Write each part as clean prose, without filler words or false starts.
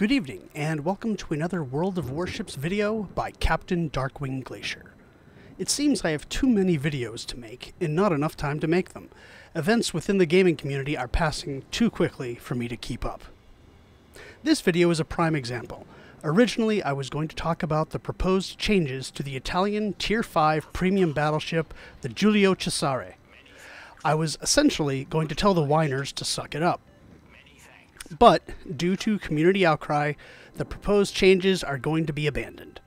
Good evening, and welcome to another World of Warships video by Captain Darkwingglacier. It seems I have too many videos to make, and not enough time to make them. Events within the gaming community are passing too quickly for me to keep up. This video is a prime example. Originally, I was going to talk about the proposed changes to the Italian Tier 5 premium battleship, the Giulio Cesare. I was essentially going to tell the whiners to suck it up. But, due to community outcry, the proposed changes are going to be abandoned.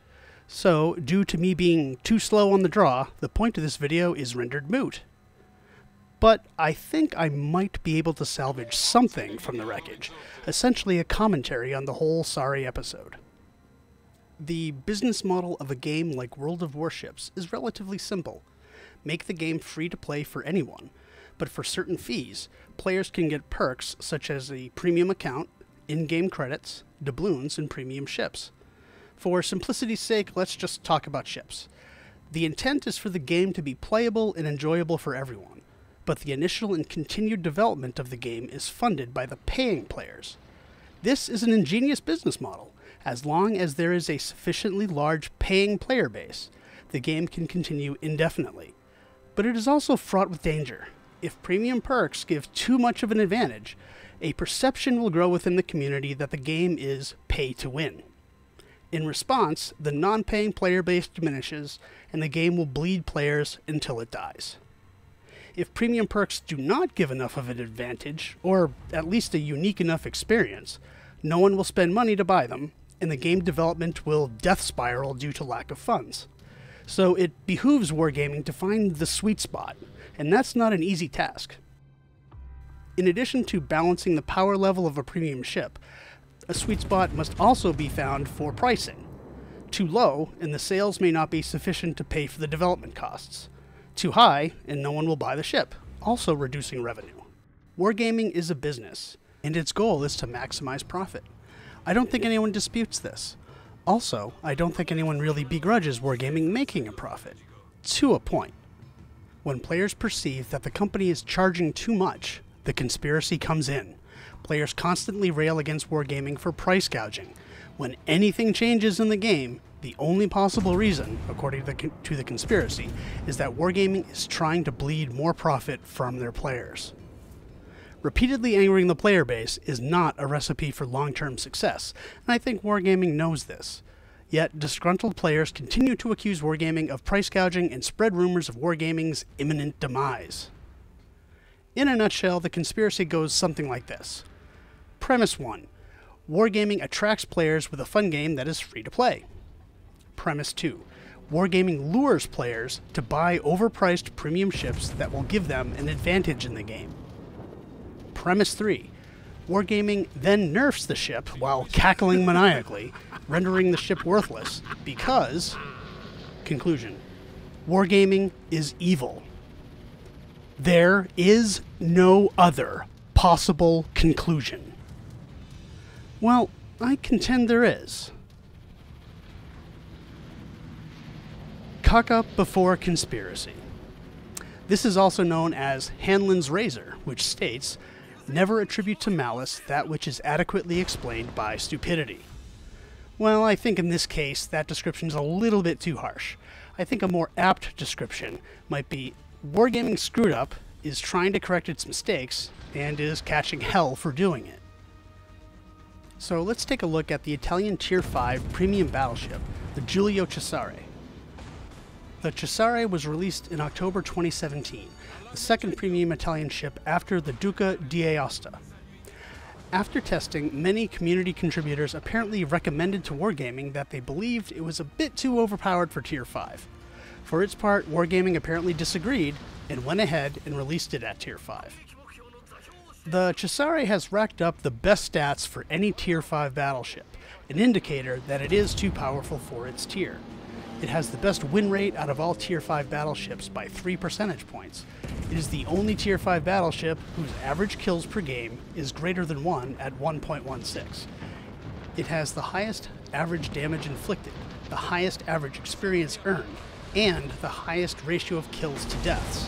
So, due to me being too slow on the draw, the point of this video is rendered moot. But I think I might be able to salvage something from the wreckage, essentially a commentary on the whole sorry episode. The business model of a game like World of Warships is relatively simple. Make the game free to play for anyone, but for certain fees, players can get perks such as a premium account, in-game credits, doubloons, and premium ships. For simplicity's sake, let's just talk about ships. The intent is for the game to be playable and enjoyable for everyone, but the initial and continued development of the game is funded by the paying players. This is an ingenious business model. As long as there is a sufficiently large paying player base, the game can continue indefinitely. But it is also fraught with danger. If premium perks give too much of an advantage, a perception will grow within the community that the game is pay to win. In response, the non-paying player base diminishes, and the game will bleed players until it dies. If premium perks do not give enough of an advantage, or at least a unique enough experience, no one will spend money to buy them, and the game development will death spiral due to lack of funds. So it behooves Wargaming to find the sweet spot, and that's not an easy task. In addition to balancing the power level of a premium ship, a sweet spot must also be found for pricing. Too low, and the sales may not be sufficient to pay for the development costs. Too high, and no one will buy the ship, also reducing revenue. Wargaming is a business, and its goal is to maximize profit. I don't think anyone disputes this. Also, I don't think anyone really begrudges Wargaming making a profit. To a point. When players perceive that the company is charging too much, the conspiracy comes in. Players constantly rail against Wargaming for price gouging. When anything changes in the game, the only possible reason, according to the conspiracy, is that Wargaming is trying to bleed more profit from their players. Repeatedly angering the player base is not a recipe for long-term success, and I think Wargaming knows this. Yet, disgruntled players continue to accuse Wargaming of price gouging and spread rumors of Wargaming's imminent demise. In a nutshell, the conspiracy goes something like this. Premise 1. Wargaming attracts players with a fun game that is free to play. Premise 2. Wargaming lures players to buy overpriced premium ships that will give them an advantage in the game. Premise 3. Wargaming then nerfs the ship while cackling maniacally, rendering the ship worthless because... Conclusion. Wargaming is evil. There is no other possible conclusion. Well, I contend there is. Cock up before conspiracy. This is also known as Hanlon's razor, which states, "Never attribute to malice that which is adequately explained by stupidity." Well, I think in this case, that description is a little bit too harsh. I think a more apt description might be, Wargaming screwed up, is trying to correct its mistakes, and is catching hell for doing it. So let's take a look at the Italian Tier 5 premium battleship, the Giulio Cesare. The Cesare was released in October 2017, the second premium Italian ship after the Duca di Aosta. After testing, many community contributors apparently recommended to Wargaming that they believed it was a bit too overpowered for Tier 5. For its part, Wargaming apparently disagreed and went ahead and released it at Tier 5. The Cesare has racked up the best stats for any Tier 5 battleship, an indicator that it is too powerful for its tier. It has the best win rate out of all Tier 5 battleships by 3 percentage points. It is the only Tier 5 battleship whose average kills per game is greater than 1 at 1.16. It has the highest average damage inflicted, the highest average experience earned, and the highest ratio of kills to deaths.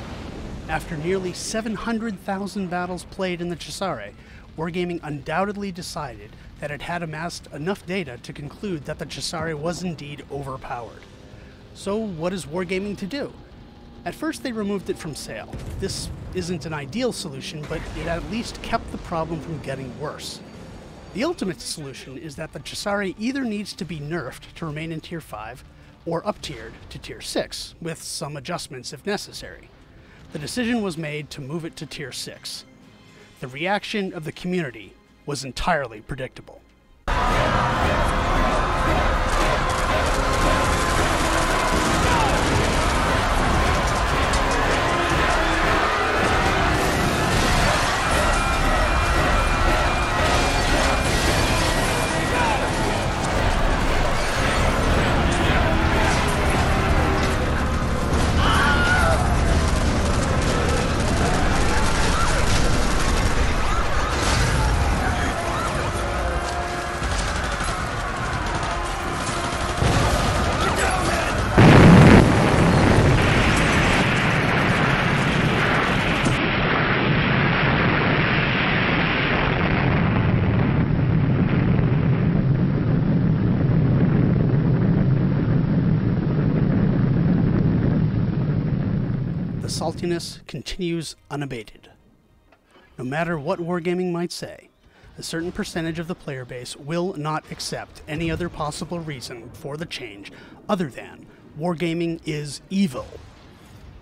After nearly 700,000 battles played in the Cesare, Wargaming undoubtedly decided that it had amassed enough data to conclude that the Cesare was indeed overpowered. So what is Wargaming to do? At first they removed it from sale. This isn't an ideal solution, but it at least kept the problem from getting worse. The ultimate solution is that the Cesare either needs to be nerfed to remain in Tier 5, or up-tiered to Tier 6, with some adjustments if necessary. The decision was made to move it to Tier 6. The reaction of the community was entirely predictable. The saltiness continues unabated. No matter what Wargaming might say, a certain percentage of the player base will not accept any other possible reason for the change other than Wargaming is evil,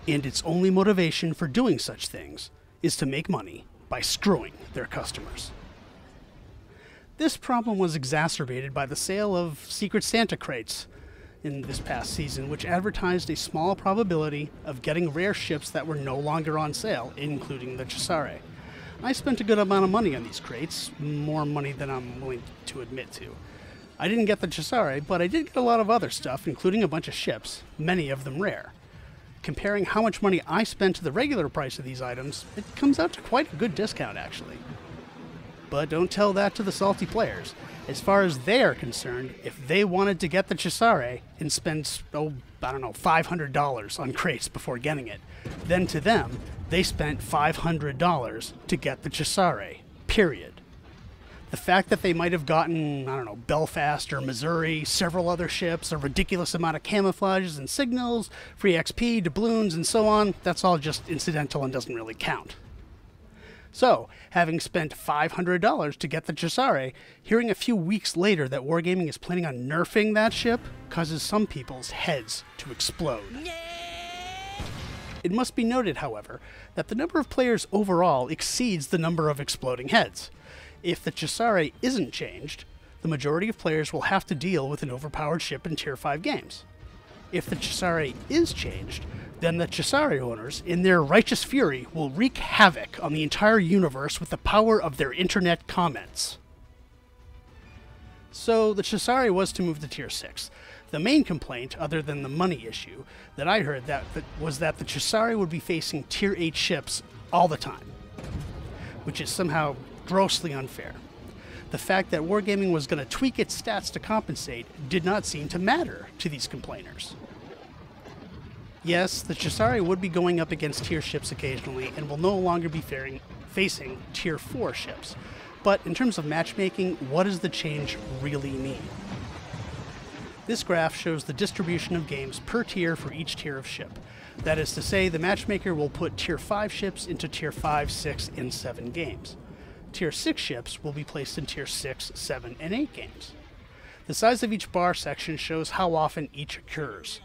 and its only motivation for doing such things is to make money by screwing their customers. This problem was exacerbated by the sale of Secret Santa crates in this past season, which advertised a small probability of getting rare ships that were no longer on sale, including the Cesare. I spent a good amount of money on these crates, more money than I'm willing to admit to. I didn't get the Cesare, but I did get a lot of other stuff, including a bunch of ships, many of them rare. Comparing how much money I spent to the regular price of these items, it comes out to quite a good discount, actually. But don't tell that to the salty players. As far as they are concerned, if they wanted to get the Cesare and spend, $500 on crates before getting it, then to them, they spent $500 to get the Cesare, period. The fact that they might have gotten, Belfast or Missouri, several other ships, a ridiculous amount of camouflages and signals, free XP, doubloons, and so on, that's all just incidental and doesn't really count. So, having spent $500 to get the Cesare, hearing a few weeks later that Wargaming is planning on nerfing that ship causes some people's heads to explode. It must be noted, however, that the number of players overall exceeds the number of exploding heads. If the Cesare isn't changed, the majority of players will have to deal with an overpowered ship in Tier 5 games. If the Cesare is changed, then the Cesare owners, in their righteous fury, will wreak havoc on the entire universe with the power of their internet comments. So the Cesare was to move to Tier 6. The main complaint, other than the money issue, that I heard was that the Cesare would be facing Tier 8 ships all the time, which is somehow grossly unfair. The fact that Wargaming was going to tweak its stats to compensate did not seem to matter to these complainers. Yes, the Cesare would be going up against tier ships occasionally and will no longer be facing Tier 4 ships. But in terms of matchmaking, what does the change really mean? This graph shows the distribution of games per tier for each tier of ship. That is to say, the matchmaker will put Tier 5 ships into Tier 5, 6, and 7 games. Tier 6 ships will be placed in Tier 6, 7, and 8 games. The size of each bar section shows how often each occurs.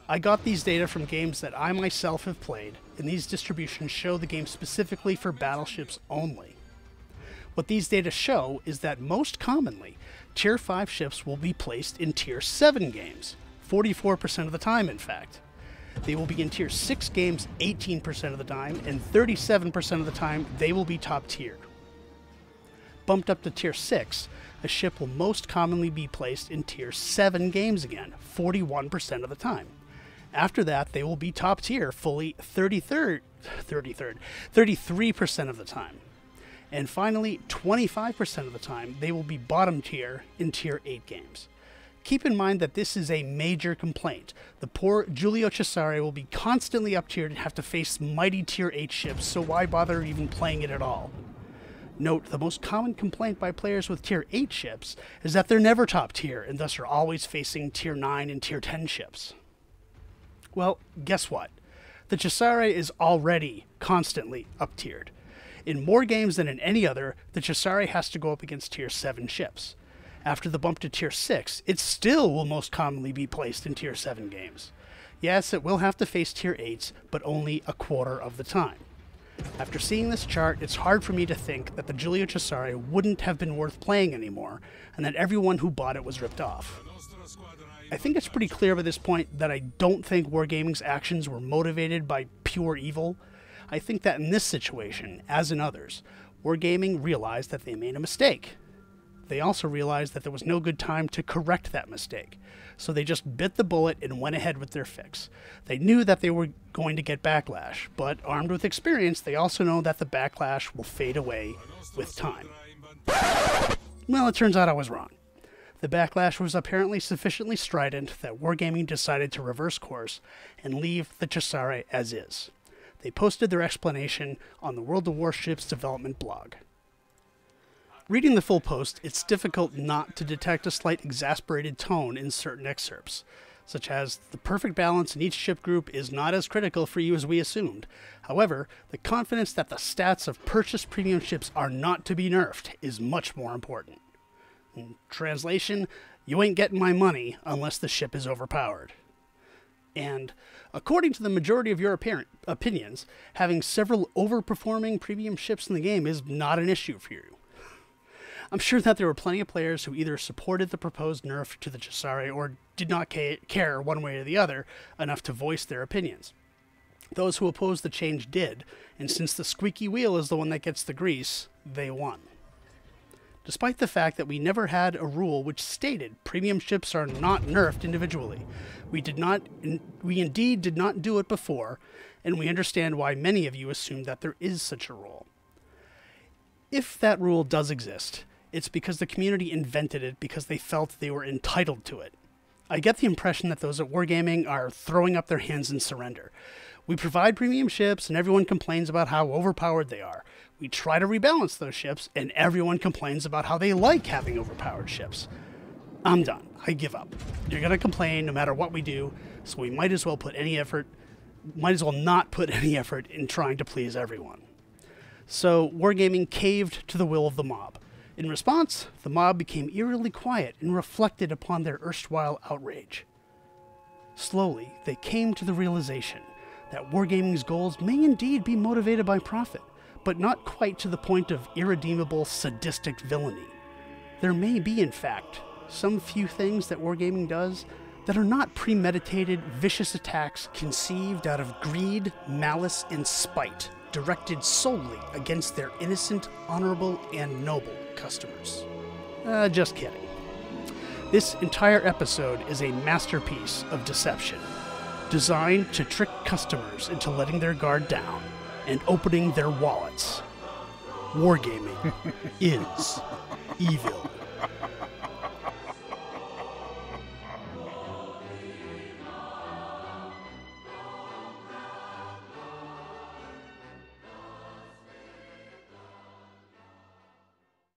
I got these data from games that I myself have played, and these distributions show the game specifically for battleships only. What these data show is that most commonly, Tier 5 ships will be placed in Tier 7 games, 44% of the time in fact. They will be in Tier 6 games 18% of the time, and 37% of the time they will be top tier. Bumped up to Tier 6, a ship will most commonly be placed in Tier 7 games again, 41% of the time. After that, they will be top tier fully 33% of the time. And finally, 25% of the time, they will be bottom tier in Tier 8 games. Keep in mind that this is a major complaint. The poor Giulio Cesare will be constantly up tiered and have to face mighty Tier 8 ships, so why bother even playing it at all? Note, the most common complaint by players with Tier 8 ships is that they're never top tier and thus are always facing Tier 9 and Tier 10 ships. Well, guess what? The Cesare is already constantly up-tiered. In more games than in any other, the Cesare has to go up against Tier 7 ships. After the bump to Tier 6, it still will most commonly be placed in Tier 7 games. Yes, it will have to face Tier 8s, but only a quarter of the time. After seeing this chart, it's hard for me to think that the Giulio Cesare wouldn't have been worth playing anymore, and that everyone who bought it was ripped off. I think it's pretty clear by this point that I don't think Wargaming's actions were motivated by pure evil. I think that in this situation, as in others, Wargaming realized that they made a mistake. They also realized that there was no good time to correct that mistake, so they just bit the bullet and went ahead with their fix. They knew that they were going to get backlash, but armed with experience, they also know that the backlash will fade away with time. Well, it turns out I was wrong. The backlash was apparently sufficiently strident that Wargaming decided to reverse course and leave the Cesare as is. They posted their explanation on the World of Warships development blog. Reading the full post, it's difficult not to detect a slight exasperated tone in certain excerpts, such as, the perfect balance in each ship group is not as critical for you as we assumed. However, the confidence that the stats of purchased premium ships are not to be nerfed is much more important. In translation, you ain't getting my money unless the ship is overpowered. And, according to the majority of your opinions, having several overperforming premium ships in the game is not an issue for you. I'm sure that there were plenty of players who either supported the proposed nerf to the Cesare or did not care one way or the other enough to voice their opinions. Those who opposed the change did, and since the squeaky wheel is the one that gets the grease, they won. Despite the fact that we never had a rule which stated premium ships are not nerfed individually, we indeed did not do it before, and we understand why many of you assume that there is such a rule. If that rule does exist, it's because the community invented it because they felt they were entitled to it. I get the impression that those at Wargaming are throwing up their hands in surrender. We provide premium ships and everyone complains about how overpowered they are. We try to rebalance those ships and everyone complains about how they like having overpowered ships. I'm done. I give up. You're going to complain no matter what we do, so we might as well not put any effort in trying to please everyone. So Wargaming caved to the will of the mob. In response, the mob became eerily quiet and reflected upon their erstwhile outrage. Slowly, they came to the realization that Wargaming's goals may indeed be motivated by profit, but not quite to the point of irredeemable, sadistic villainy. There may be, in fact, some few things that Wargaming does that are not premeditated, vicious attacks conceived out of greed, malice, and spite, directed solely against their innocent, honorable, and noble customers. Just kidding. This entire episode is a masterpiece of deception, designed to trick customers into letting their guard down and opening their wallets. Wargaming is evil.